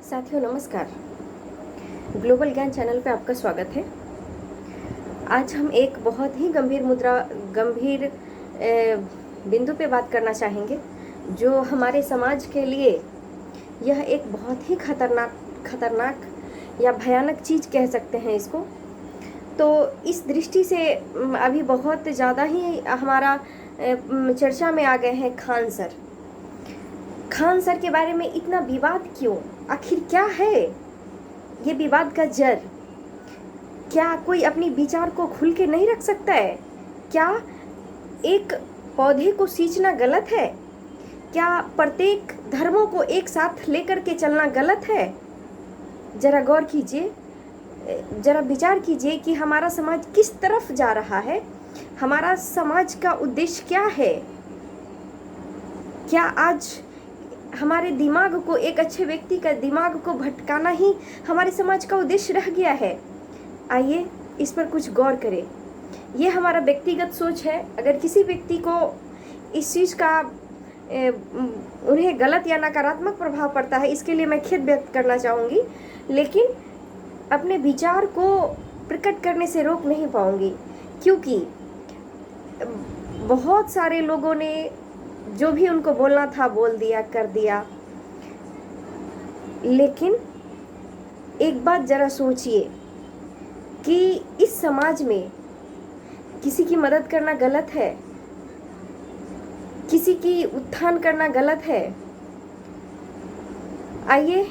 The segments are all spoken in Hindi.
साथियों नमस्कार। ग्लोबल ज्ञान चैनल पे आपका स्वागत है। आज हम एक बहुत ही गंभीर बिंदु पे बात करना चाहेंगे, जो हमारे समाज के लिए यह एक बहुत ही खतरनाक या भयानक चीज़ कह सकते हैं इसको। तो इस दृष्टि से अभी बहुत ज़्यादा ही हमारा चर्चा में आ गए हैं खान सर। खान सर के बारे में इतना विवाद क्यों? आखिर क्या है ये विवाद का जड़? क्या कोई अपनी विचार को खुल के नहीं रख सकता है? क्या एक पौधे को सींचना गलत है? क्या प्रत्येक धर्मों को एक साथ लेकर के चलना गलत है? जरा गौर कीजिए, जरा विचार कीजिए कि हमारा समाज किस तरफ जा रहा है। हमारा समाज का उद्देश्य क्या है? क्या आज हमारे दिमाग को, एक अच्छे व्यक्ति का दिमाग को भटकाना ही हमारे समाज का उद्देश्य रह गया है? आइए इस पर कुछ गौर करें। ये हमारा व्यक्तिगत सोच है। अगर किसी व्यक्ति को इस चीज़ का उन्हें गलत या नकारात्मक प्रभाव पड़ता है, इसके लिए मैं खेद व्यक्त करना चाहूँगी, लेकिन अपने विचार को प्रकट करने से रोक नहीं पाऊँगी, क्योंकि बहुत सारे लोगों ने जो भी उनको बोलना था बोल दिया, कर दिया। लेकिन एक बात जरा सोचिए कि इस समाज में किसी की मदद करना गलत है? किसी की उत्थान करना गलत है? आइए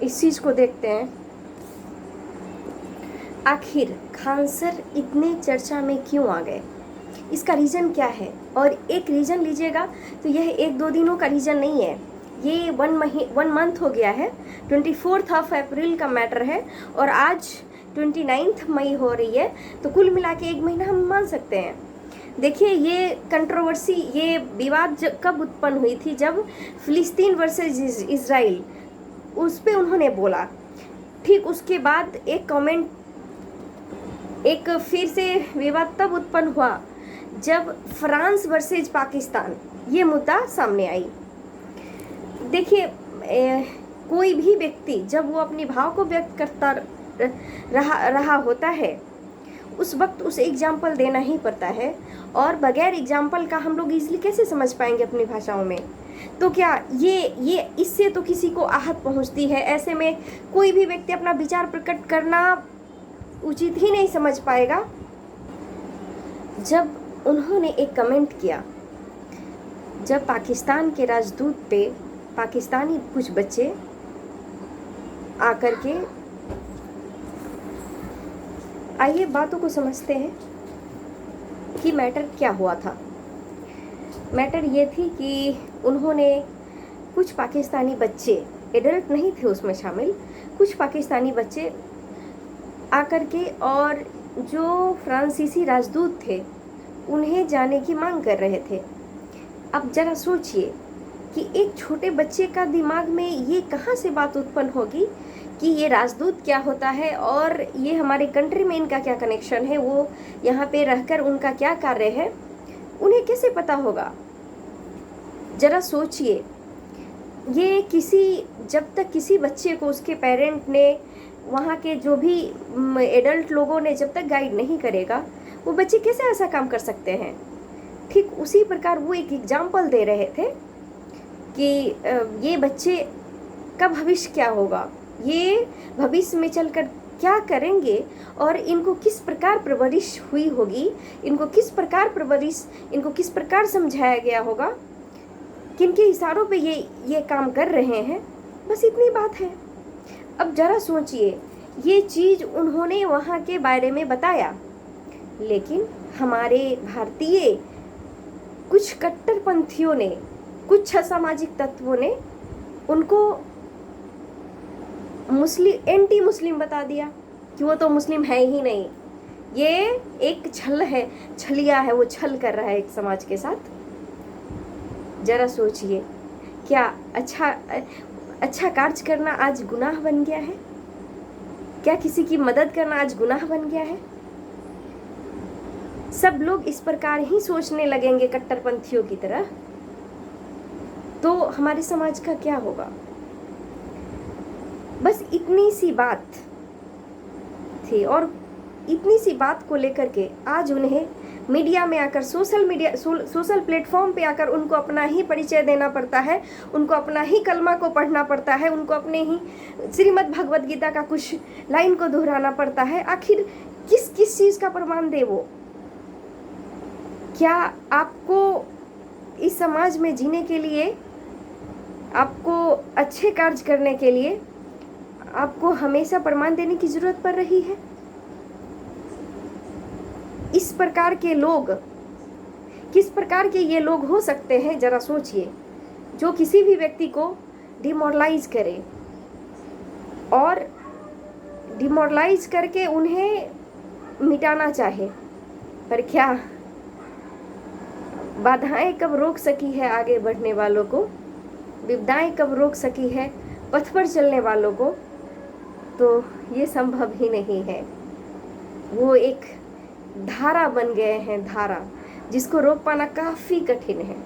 इस चीज को देखते हैं। आखिर खान सर इतने चर्चा में क्यों आ गए? इसका रीज़न क्या है? और एक रीज़न लीजिएगा तो यह एक दो दिनों का रीज़न नहीं है, ये 1 मंथ हो गया है। 24 अप्रैल का मैटर है और आज 29 मई हो रही है, तो कुल मिला के 1 महीना हम मान सकते हैं। देखिए, ये कंट्रोवर्सी, ये विवाद कब उत्पन्न हुई थी? जब फिलिस्तीन वर्सेस इजराइल उस पर उन्होंने बोला। ठीक उसके बाद एक फिर से विवाद तब उत्पन्न हुआ जब फ्रांस वर्सेज पाकिस्तान ये मुद्दा सामने आई। देखिए, कोई भी व्यक्ति जब वो अपनी भाव को व्यक्त करता रहा होता है, उस वक्त उसे एग्जाम्पल देना ही पड़ता है, और बगैर एग्जाम्पल का हम लोग इजीली कैसे समझ पाएंगे अपनी भाषाओं में? तो क्या ये इससे तो किसी को आहत पहुंचती है। ऐसे में कोई भी व्यक्ति अपना विचार प्रकट करना उचित ही नहीं समझ पाएगा। जब उन्होंने एक कमेंट किया, जब पाकिस्तान के राजदूत पे पाकिस्तानी कुछ बच्चे आकर के, आइए बातों को समझते हैं कि मैटर क्या हुआ था। मैटर ये थी कि उन्होंने कुछ पाकिस्तानी बच्चे, एडल्ट नहीं थे उसमें शामिल, कुछ पाकिस्तानी बच्चे आकर के और जो फ्रांसीसी राजदूत थे उन्हें जाने की मांग कर रहे थे। अब जरा सोचिए कि एक छोटे बच्चे का दिमाग में ये कहाँ से बात उत्पन्न होगी कि ये राजदूत क्या होता है और ये हमारे कंट्री में इनका क्या कनेक्शन है, वो यहाँ पे रहकर उनका क्या कार्य है, उन्हें कैसे पता होगा? जरा सोचिए, ये जब तक किसी बच्चे को उसके पेरेंट ने, वहाँ के जो भी एडल्ट लोगों ने जब तक गाइड नहीं करेगा, वो बच्चे कैसे ऐसा काम कर सकते हैं? ठीक उसी प्रकार वो एक एग्जाम्पल दे रहे थे कि ये बच्चे का भविष्य क्या होगा, ये भविष्य में चलकर क्या करेंगे, और इनको किस प्रकार परवरिश हुई होगी, इनको किस प्रकार समझाया गया होगा, किनके इशारों पे ये काम कर रहे हैं। बस इतनी बात है। अब जरा सोचिए, ये चीज़ उन्होंने वहाँ के बारे में बताया, लेकिन हमारे भारतीय कुछ कट्टरपंथियों ने, कुछ असामाजिक तत्वों ने उनको एंटी मुस्लिम बता दिया कि वो तो मुस्लिम है ही नहीं, ये एक छल है, छलिया है, वो छल कर रहा है एक समाज के साथ। जरा सोचिए, क्या अच्छा कार्य करना आज गुनाह बन गया है? क्या किसी की मदद करना आज गुनाह बन गया है? सब लोग इस प्रकार ही सोचने लगेंगे कट्टरपंथियों की तरह, तो हमारे समाज का क्या होगा? बस इतनी सी बात थी, और इतनी सी बात को लेकर के आज उन्हें मीडिया में आकर, सोशल प्लेटफॉर्म पे आकर उनको अपना ही परिचय देना पड़ता है, उनको अपना ही कलमा को पढ़ना पड़ता है, उनको अपने ही श्रीमद् भगवद गीता का कुछ लाइन को दोहराना पड़ता है। आखिर किस किस चीज़ का प्रमाण दे वो? क्या आपको इस समाज में जीने के लिए, आपको अच्छे कार्य करने के लिए आपको हमेशा प्रमाण देने की जरूरत पड़ रही है? इस प्रकार के लोग, किस प्रकार के ये लोग हो सकते हैं, जरा सोचिए, जो किसी भी व्यक्ति को डिमोरलाइज करे और डिमोरलाइज करके उन्हें मिटाना चाहे। पर क्या बाधाएं कब रोक सकी है आगे बढ़ने वालों को? विपदाएं कब रोक सकी है पथ पर चलने वालों को? तो ये संभव ही नहीं है। वो एक धारा बन गए हैं, धारा जिसको रोक पाना काफ़ी कठिन है।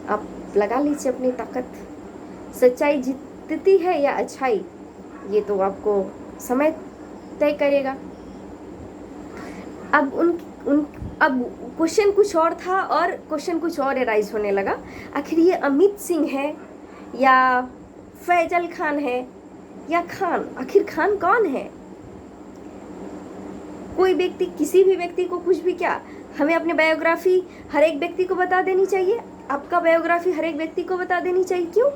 आप लगा लीजिए अपनी ताकत। सच्चाई जीतती है या अच्छाई, ये तो आपको समय तय करेगा। अब क्वेश्चन कुछ और था और क्वेश्चन कुछ और एराइज होने लगा। आखिर ये अमित सिंह है या फैजल खान है या खान? आखिर खान कौन है? कोई व्यक्ति, किसी भी व्यक्ति को कुछ भी, क्या हमें अपनी बायोग्राफी हर एक व्यक्ति को बता देनी चाहिए? आपका बायोग्राफी हर एक व्यक्ति को बता देनी चाहिए? क्यों?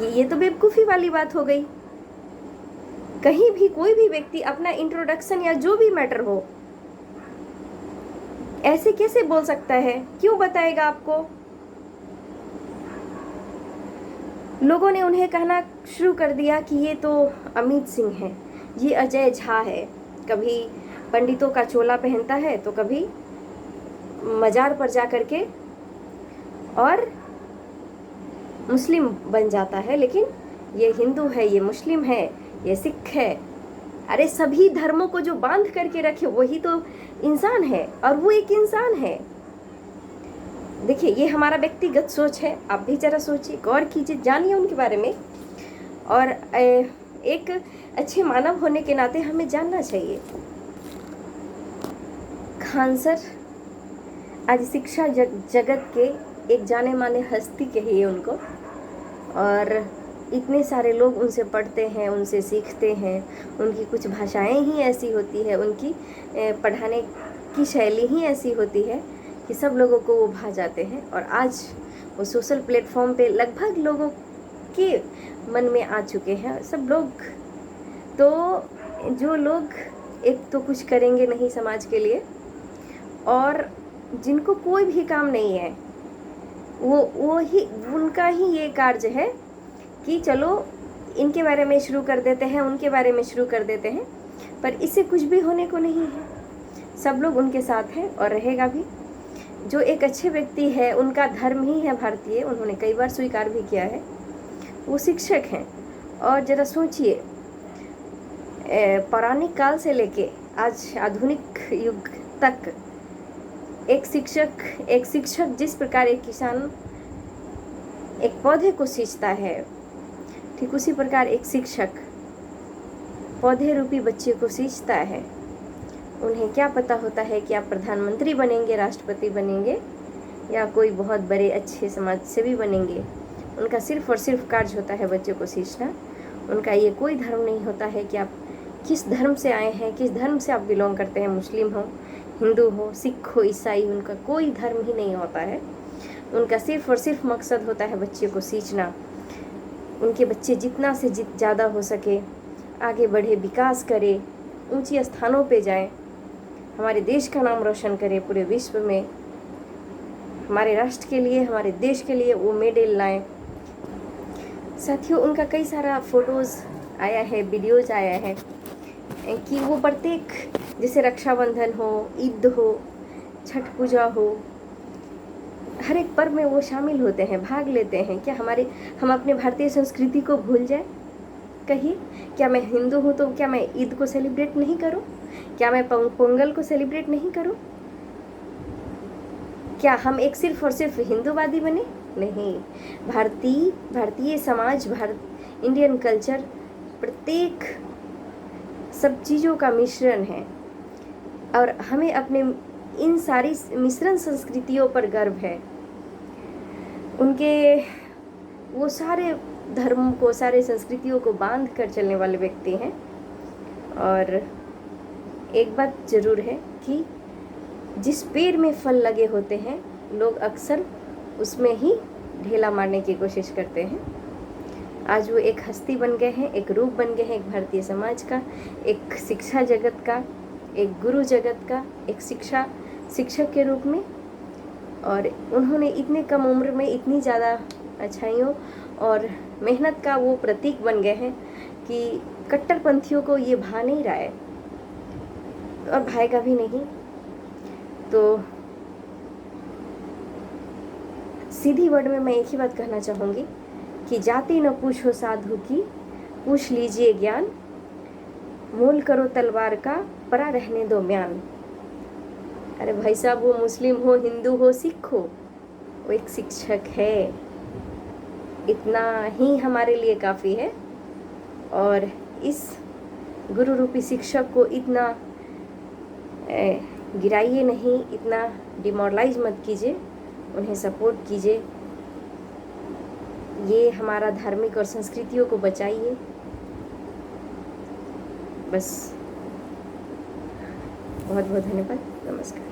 ये तो बेवकूफ़ी वाली बात हो गई। कहीं भी कोई भी व्यक्ति अपना इंट्रोडक्शन या जो भी मैटर हो ऐसे कैसे बोल सकता है? क्यों बताएगा आपको? लोगों ने उन्हें कहना शुरू कर दिया कि ये तो अमित सिंह है, ये अजय झा है। कभी पंडितों का चोला पहनता है तो कभी मजार पर जा कर के और मुस्लिम बन जाता है, लेकिन ये हिंदू है, ये मुस्लिम है, ये सिख है। अरे सभी धर्मों को जो बांध करके रखे वही तो इंसान है, और वो एक इंसान है। देखिए, ये हमारा व्यक्तिगत सोच है, आप भी जरा सोचिए, गौर कीजिए, जानिए उनके बारे में। और एक अच्छे मानव होने के नाते हमें जानना चाहिए। खान सर आज शिक्षा जगत के एक जाने माने हस्ती कहिए उनको, और इतने सारे लोग उनसे पढ़ते हैं, उनसे सीखते हैं। उनकी कुछ भाषाएं ही ऐसी होती है, उनकी पढ़ाने की शैली ही ऐसी होती है कि सब लोगों को वो भा जाते हैं। और आज वो सोशल प्लेटफॉर्म पे लगभग लोगों के मन में आ चुके हैं। सब लोग तो, जो लोग एक तो कुछ करेंगे नहीं समाज के लिए, और जिनको कोई भी काम नहीं है, वो ही उनका ही ये कार्य है कि चलो इनके बारे में शुरू कर देते हैं, उनके बारे में शुरू कर देते हैं। पर इससे कुछ भी होने को नहीं है। सब लोग उनके साथ हैं और रहेगा भी। जो एक अच्छे व्यक्ति है, उनका धर्म ही है भारतीय, उन्होंने कई बार स्वीकार भी किया है, वो शिक्षक हैं। और ज़रा सोचिए, पौराणिक काल से लेके आज आधुनिक युग तक एक शिक्षक जिस प्रकार एक किसान एक पौधे को सींचता है, ठीक उसी प्रकार एक शिक्षक पौधे रूपी बच्चे को सींचता है। उन्हें क्या पता होता है कि आप प्रधानमंत्री बनेंगे, राष्ट्रपति बनेंगे, या कोई बहुत बड़े अच्छे समाज सेवी बनेंगे। उनका सिर्फ और सिर्फ कार्य होता है बच्चों को सींचना। उनका ये कोई धर्म नहीं होता है कि आप किस धर्म से आए हैं, किस धर्म से आप बिलोंग करते हैं, मुस्लिम हो, हिंदू हो, सिख हो, ईसाई, उनका कोई धर्म ही नहीं होता है। उनका सिर्फ और सिर्फ मकसद होता है बच्चे को सींचना। उनके बच्चे जितना से ज़्यादा हो सके आगे बढ़े, विकास करे, ऊंची स्थानों पे जाएं, हमारे देश का नाम रोशन करे पूरे विश्व में, हमारे राष्ट्र के लिए, हमारे देश के लिए वो मेडल लाएं। साथियों, उनका कई सारा फोटोज़ आया है, वीडियोज़ आया है कि वो प्रत्येक, जैसे रक्षाबंधन हो, ईद हो, छठ पूजा हो, हर एक पर्व में वो शामिल होते हैं, भाग लेते हैं। क्या हम अपने भारतीय संस्कृति को भूल जाए? कहिए, क्या मैं हिंदू हूँ तो क्या मैं ईद को सेलिब्रेट नहीं करूँ? क्या मैं पोंगल को सेलिब्रेट नहीं करूँ? क्या हम एक सिर्फ और सिर्फ हिंदूवादी बने? नहीं। भारतीय समाज, इंडियन कल्चर प्रत्येक सब चीज़ों का मिश्रण है और हमें अपने इन सारी मिश्रण संस्कृतियों पर गर्व है। उनके वो सारे धर्मों को, सारे संस्कृतियों को बांध कर चलने वाले व्यक्ति हैं। और एक बात ज़रूर है कि जिस पेड़ में फल लगे होते हैं लोग अक्सर उसमें ही ढेला मारने की कोशिश करते हैं। आज वो एक हस्ती बन गए हैं, एक रूप बन गए हैं, एक भारतीय समाज का, एक शिक्षा जगत का, एक गुरु जगत का, एक शिक्षक के रूप में। और उन्होंने इतने कम उम्र में इतनी ज़्यादा अच्छाइयों और मेहनत का वो प्रतीक बन गए हैं कि कट्टरपंथियों को ये भा नहीं रहा है और भाएगा भी नहीं। तो सीधी वर्ड में मैं एक ही बात कहना चाहूँगी कि जाति न पूछो साधु की, पूछ लीजिए ज्ञान, मोल करो तलवार का, परा रहने दो म्यान। अरे भाई साहब, वो मुस्लिम हो, हिंदू हो, सिख हो, वो एक शिक्षक है। इतना ही हमारे लिए काफ़ी है। और इस गुरु रूपी शिक्षक को इतना गिराइए नहीं, इतना डिमोरलाइज मत कीजिए, उन्हें सपोर्ट कीजिए। ये हमारा धार्मिक और संस्कृतियों को बचाइए। बस बहुत बहुत धन्यवाद। नमस्कार।